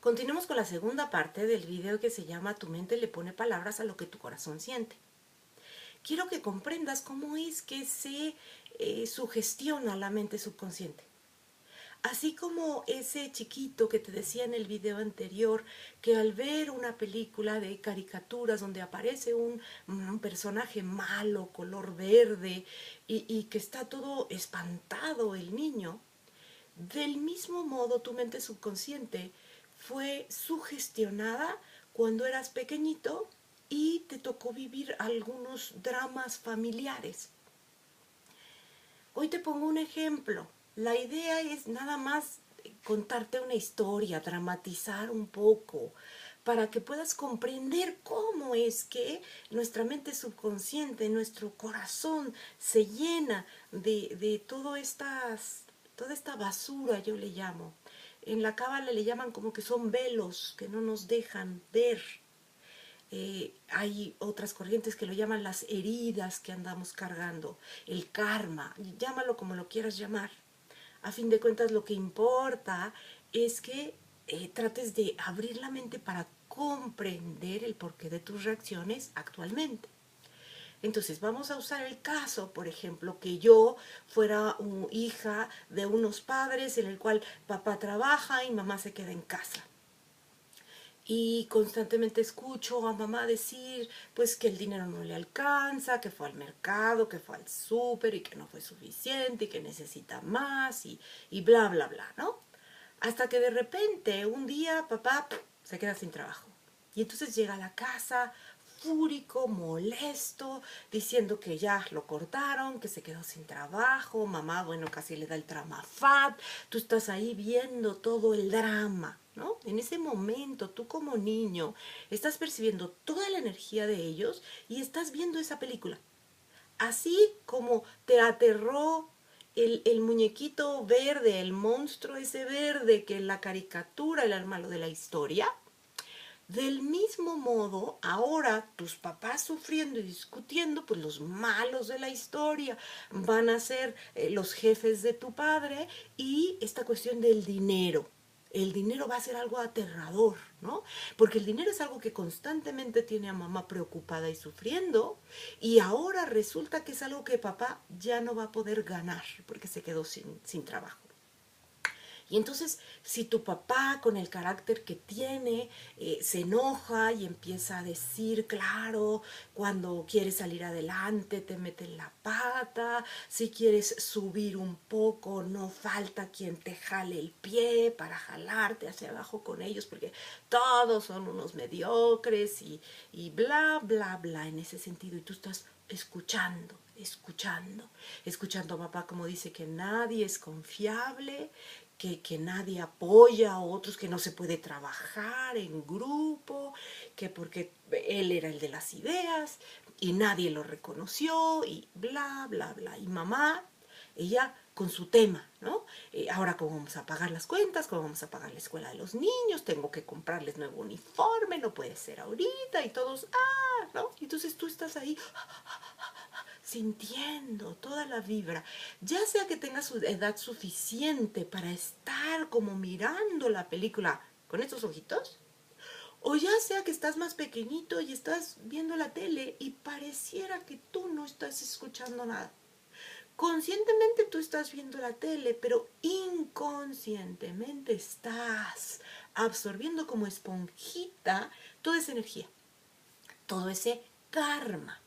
Continuamos con la segunda parte del video que se llama Tu mente le pone palabras a lo que tu corazón siente. Quiero que comprendas cómo es que se sugestiona la mente subconsciente. Así como ese chiquito que te decía en el video anterior, que al ver una película de caricaturas donde aparece un personaje malo, color verde, y que está todo espantado el niño, del mismo modo tu mente subconsciente fue sugestionada cuando eras pequeñito y te tocó vivir algunos dramas familiares. Hoy te pongo un ejemplo. La idea es nada más contarte una historia, dramatizar un poco, para que puedas comprender cómo es que nuestra mente subconsciente, nuestro corazón se llena de toda esta basura, yo le llamo. En la cábala le llaman como que son velos que no nos dejan ver. Hay otras corrientes que lo llaman las heridas que andamos cargando, el karma, llámalo como lo quieras llamar. A fin de cuentas, lo que importa es que trates de abrir la mente para comprender el porqué de tus reacciones actualmente. Entonces, vamos a usar el caso, por ejemplo, que yo fuera hija de unos padres en el cual papá trabaja y mamá se queda en casa. Y constantemente escucho a mamá decir pues que el dinero no le alcanza, que fue al mercado, que fue al súper y que no fue suficiente y que necesita más y bla, bla, bla, ¿no? Hasta que de repente un día papá se queda sin trabajo. Y entonces llega a la casa fúrico, molesto, diciendo que ya lo cortaron, que se quedó sin trabajo, mamá, bueno, casi le da el tramafat, tú estás ahí viendo todo el drama, ¿no? En ese momento, tú como niño, estás percibiendo toda la energía de ellos y estás viendo esa película. Así como te aterró el muñequito verde, el monstruo ese verde que en la caricatura era el malo de la historia, del mismo modo, ahora tus papás sufriendo y discutiendo, pues los malos de la historia van a ser los jefes de tu padre y esta cuestión del dinero. El dinero va a ser algo aterrador, ¿no? Porque el dinero es algo que constantemente tiene a mamá preocupada y sufriendo y ahora resulta que es algo que papá ya no va a poder ganar porque se quedó sin trabajo. Y entonces, si tu papá, con el carácter que tiene, se enoja y empieza a decir, claro, cuando quieres salir adelante, te mete en la pata, si quieres subir un poco, no falta quien te jale el pie para jalarte hacia abajo con ellos, porque todos son unos mediocres y bla, bla, bla, en ese sentido. Y tú estás escuchando a papá como dice que nadie es confiable, que nadie apoya a otros, que no se puede trabajar en grupo, que porque él era el de las ideas y nadie lo reconoció y bla, bla, bla. Y mamá, ella con su tema, ¿no? Ahora cómo vamos a pagar las cuentas, cómo vamos a pagar la escuela de los niños, tengo que comprarles nuevo uniforme, no puede ser ahorita y todos, ¿no? Y entonces tú estás ahí sintiendo toda la vibra, ya sea que tengas su edad suficiente para estar como mirando la película con estos ojitos, o ya sea que estás más pequeñito y estás viendo la tele y pareciera que tú no estás escuchando nada. Conscientemente tú estás viendo la tele, pero inconscientemente estás absorbiendo como esponjita toda esa energía, todo ese karma,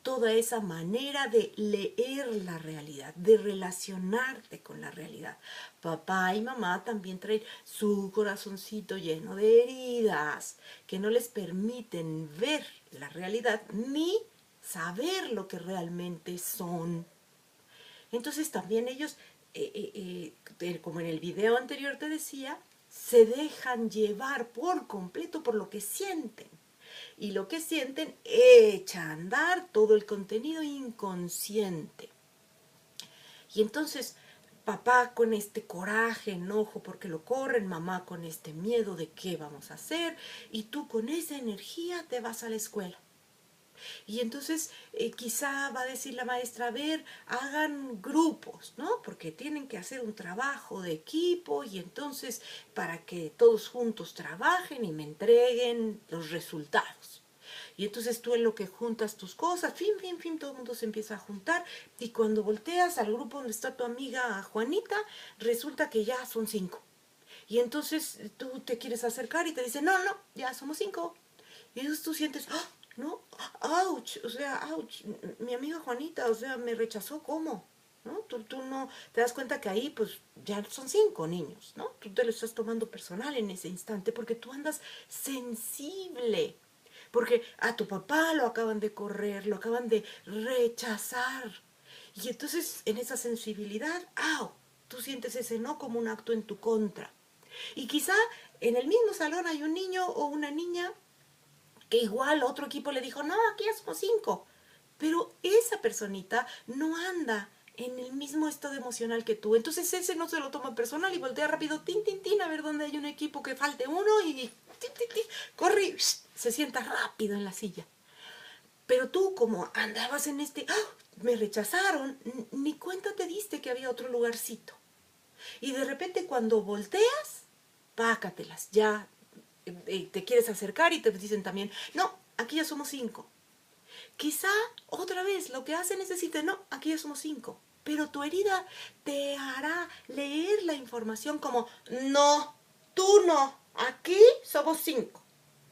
toda esa manera de leer la realidad, de relacionarte con la realidad. Papá y mamá también traen su corazoncito lleno de heridas que no les permiten ver la realidad ni saber lo que realmente son. Entonces también ellos, como en el video anterior te decía, se dejan llevar por completo por lo que sienten. Y lo que sienten echa a andar todo el contenido inconsciente. Y entonces papá con este coraje, enojo porque lo corren, mamá con este miedo de qué vamos a hacer, y tú con esa energía te vas a la escuela. Y entonces quizá va a decir la maestra, a ver, hagan grupos, ¿no? Porque tienen que hacer un trabajo de equipo y entonces para que todos juntos trabajen y me entreguen los resultados. Y entonces tú en lo que juntas tus cosas, fin, todo el mundo se empieza a juntar y cuando volteas al grupo donde está tu amiga Juanita, resulta que ya son 5. Y entonces tú te quieres acercar y te dicen, no, ya somos 5. Y entonces tú sientes, ¡ah! ¿No? ¡Auch! O sea, ¡auch! Mi amiga Juanita, o sea, me rechazó, ¿cómo? ¿No? Tú no te das cuenta que ahí pues ya son 5 niños, ¿no? Tú te lo estás tomando personal en ese instante porque tú andas sensible. Porque a tu papá lo acaban de correr, lo acaban de rechazar. Y entonces en esa sensibilidad, ¡au! Tú sientes ese no como un acto en tu contra. Y quizá en el mismo salón hay un niño o una niña que igual otro equipo le dijo, no, aquí ya somos 5. Pero esa personita no anda en el mismo estado emocional que tú. Entonces ese no se lo toma personal y voltea rápido, tin, a ver dónde hay un equipo que falte uno y tin, corre y se sienta rápido en la silla. Pero tú, como andabas en este, ¡ah! Me rechazaron, ni cuenta te diste que había otro lugarcito. Y de repente cuando volteas, pácatelas, ya te quieres acercar y te dicen también, no, aquí ya somos 5. Quizá otra vez lo que hacen es decirte, no, aquí ya somos 5. Pero tu herida te hará leer la información como, no, tú no, aquí somos 5.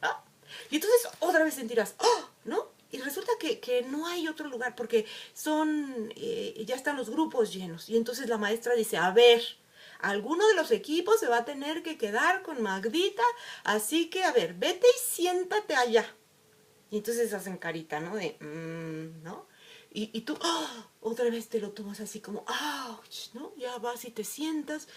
¿No? Y entonces otra vez sentirás, oh, ¿no? Y resulta que no hay otro lugar porque ya están los grupos llenos. Y entonces la maestra dice, a ver, alguno de los equipos se va a tener que quedar con Magdita, así que, a ver, vete y siéntate allá. Y entonces hacen carita, ¿no? De, ¿no? Y tú otra vez te lo tomas así como, ¡ouch! ¿No? Ya vas y te sientes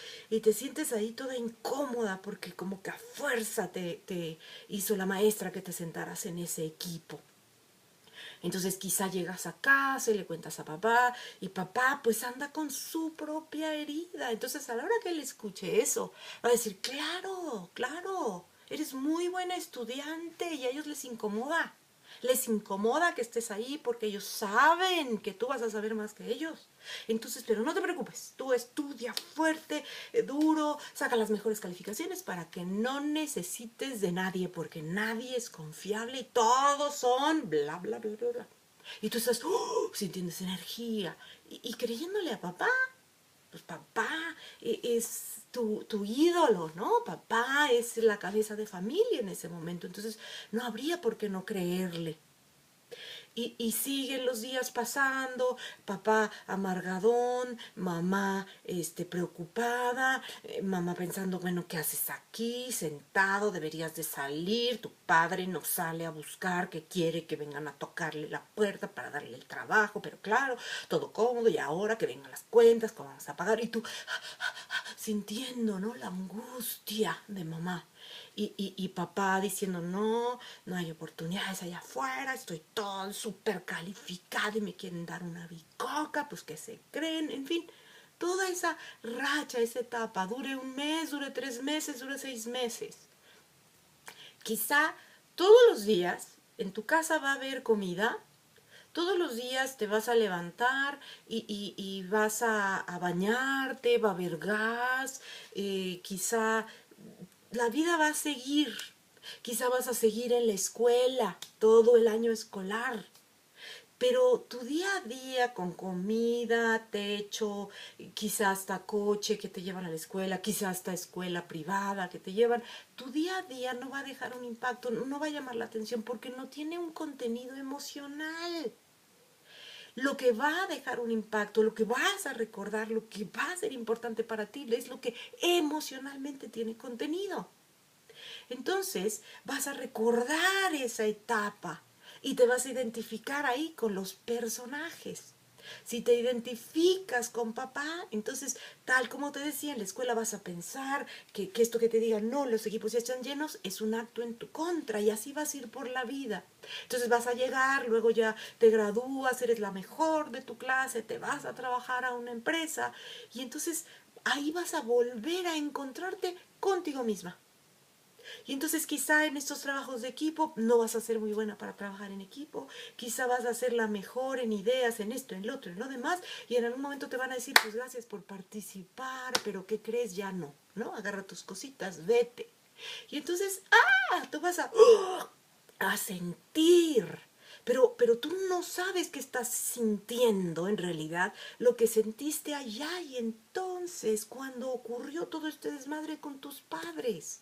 ahí toda incómoda porque como que a fuerza te hizo la maestra que te sentaras en ese equipo. Entonces quizá llegas a casa y le cuentas a papá y papá pues anda con su propia herida. Entonces a la hora que él escuche eso, va a decir, claro, eres muy buena estudiante y a ellos les incomoda. Les incomoda que estés ahí porque ellos saben que tú vas a saber más que ellos. Entonces, pero no te preocupes, tú estudia fuerte, duro, saca las mejores calificaciones para que no necesites de nadie, porque nadie es confiable y todos son bla. Y tú estás sintiendo esa energía y creyéndole a papá. Pues papá es tu ídolo, ¿no? Papá es la cabeza de familia en ese momento, entonces no habría por qué no creerle. Y siguen los días pasando, papá amargadón, mamá preocupada, mamá pensando, bueno, ¿qué haces aquí? Sentado, deberías de salir, tu padre no sale a buscar, que quiere que vengan a tocarle la puerta para darle el trabajo, pero claro, todo cómodo y ahora que vengan las cuentas, ¿cómo vamos a pagar? Y tú sintiendo, ¿no? La angustia de mamá. Y papá diciendo, no hay oportunidades allá afuera, estoy todo súper calificado y me quieren dar una bicoca, pues que se creen, en fin. Toda esa racha, esa etapa, dure un mes, dure 3 meses, dure 6 meses. Quizá todos los días en tu casa va a haber comida, todos los días te vas a levantar y vas a bañarte, va a haber gas, quizá la vida va a seguir. Quizá vas a seguir en la escuela todo el año escolar. Pero tu día a día con comida, techo, quizá hasta coche que te llevan a la escuela, quizá hasta escuela privada que te llevan, tu día a día no va a dejar un impacto, no va a llamar la atención porque no tiene un contenido emocional. Lo que va a dejar un impacto, lo que vas a recordar, lo que va a ser importante para ti, es lo que emocionalmente tiene contenido. Entonces vas a recordar esa etapa y te vas a identificar ahí con los personajes. Si te identificas con papá, entonces, tal como te decía, en la escuela vas a pensar que esto que te digan, no, los equipos ya están llenos, es un acto en tu contra y así vas a ir por la vida. Entonces vas a llegar, luego ya te gradúas, eres la mejor de tu clase, te vas a trabajar a una empresa y entonces ahí vas a volver a encontrarte contigo misma. Y entonces quizá en estos trabajos de equipo no vas a ser muy buena para trabajar en equipo, quizá vas a ser la mejor en ideas, en esto, en lo otro, en lo demás, y en algún momento te van a decir, pues gracias por participar, pero ¿qué crees? Ya no, ¿no? Agarra tus cositas, vete. Y entonces, tú vas a sentir. Pero tú no sabes qué estás sintiendo en realidad, lo que sentiste allá y entonces cuando ocurrió todo este desmadre con tus padres.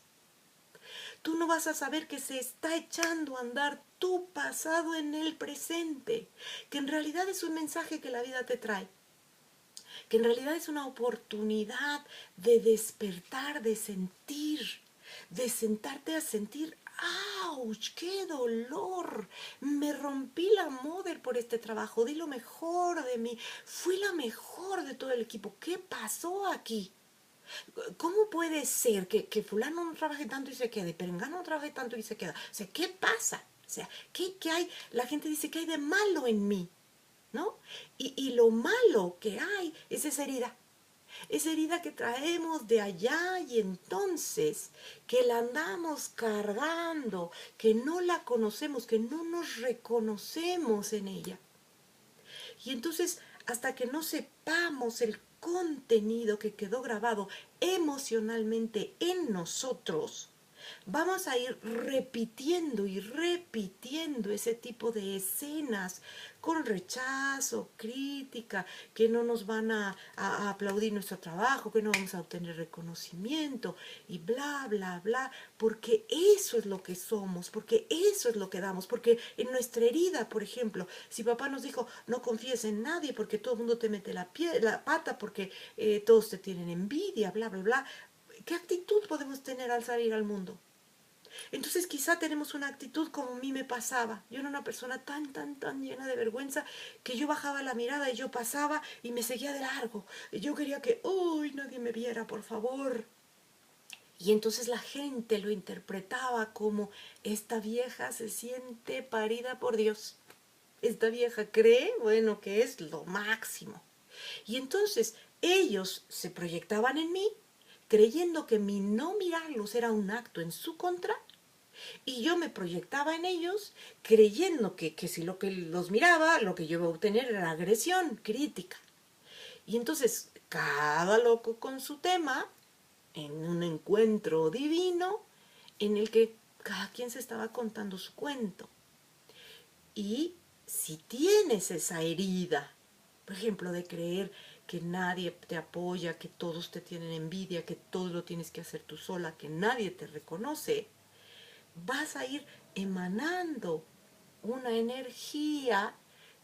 Tú no vas a saber que se está echando a andar tu pasado en el presente, que en realidad es un mensaje que la vida te trae, que en realidad es una oportunidad de despertar, de sentir, de sentarte a sentir, ¡auch! ¡Qué dolor! Me rompí la mother por este trabajo, di lo mejor de mí, fui la mejor de todo el equipo. ¿Qué pasó aquí? ¿Cómo puede ser que fulano no trabaje tanto y se quede, perengano no trabaje tanto y se queda? O sea, ¿qué pasa? O sea, ¿qué hay? La gente dice, ¿qué hay de malo en mí? ¿No? Y lo malo que hay es esa herida que traemos de allá y entonces que la andamos cargando, que no la conocemos, que no nos reconocemos en ella. Y entonces, hasta que no sepamos el contenido que quedó grabado emocionalmente en nosotros, vamos a ir repitiendo y repitiendo ese tipo de escenas con rechazo, crítica, que no nos van a aplaudir nuestro trabajo, que no vamos a obtener reconocimiento y bla, bla, bla, porque eso es lo que somos, porque eso es lo que damos, porque en nuestra herida, por ejemplo, si papá nos dijo, no confíes en nadie porque todo el mundo te mete la pata, porque todos te tienen envidia, bla, bla, bla, ¿qué actitud podemos tener al salir al mundo? Entonces quizá tenemos una actitud como a mí me pasaba. Yo era una persona tan llena de vergüenza que yo bajaba la mirada y yo pasaba y me seguía de largo. Yo quería que, uy, nadie me viera, por favor. Y entonces la gente lo interpretaba como, esta vieja se siente parida por Dios. Esta vieja cree, bueno, que es lo máximo. Y entonces ellos se proyectaban en mí creyendo que mi no mirarlos era un acto en su contra y yo me proyectaba en ellos creyendo que si lo que los miraba, lo que yo iba a obtener era agresión, crítica. Y entonces cada loco con su tema, en un encuentro divino, en el que cada quien se estaba contando su cuento. Y si tienes esa herida, por ejemplo, de creer que nadie te apoya, que todos te tienen envidia, que todo lo tienes que hacer tú sola, que nadie te reconoce, vas a ir emanando una energía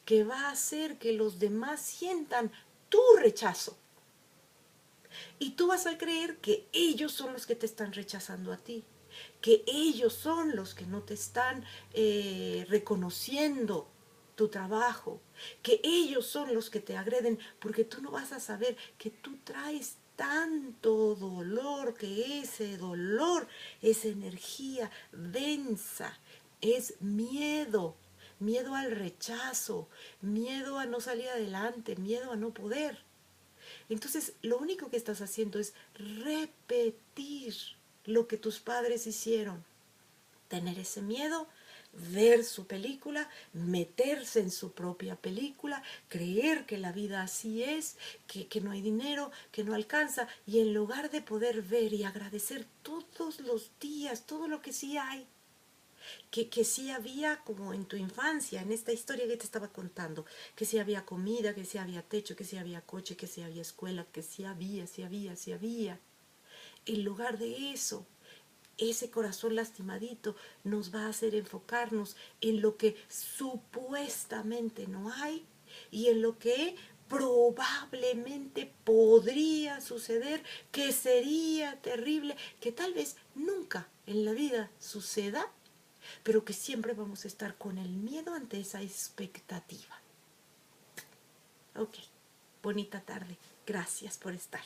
que va a hacer que los demás sientan tu rechazo. Y tú vas a creer que ellos son los que te están rechazando a ti, que ellos son los que no te están reconociendo tu trabajo, que ellos son los que te agreden, porque tú no vas a saber que tú traes tanto dolor, que ese dolor, esa energía densa, es miedo, miedo al rechazo, miedo a no salir adelante, miedo a no poder. Entonces, lo único que estás haciendo es repetir lo que tus padres hicieron. Tener ese miedo, ver su película, meterse en su propia película, creer que la vida así es, que no hay dinero, que no alcanza, y en lugar de poder ver y agradecer todos los días, todo lo que sí hay, que sí había como en tu infancia, en esta historia que te estaba contando, que sí había comida, que sí había techo, que sí había coche, que sí había escuela, que sí había, sí había, sí había. En lugar de eso, ese corazón lastimadito nos va a hacer enfocarnos en lo que supuestamente no hay y en lo que probablemente podría suceder, que sería terrible, que tal vez nunca en la vida suceda, pero que siempre vamos a estar con el miedo ante esa expectativa. Ok, bonita tarde. Gracias por estar.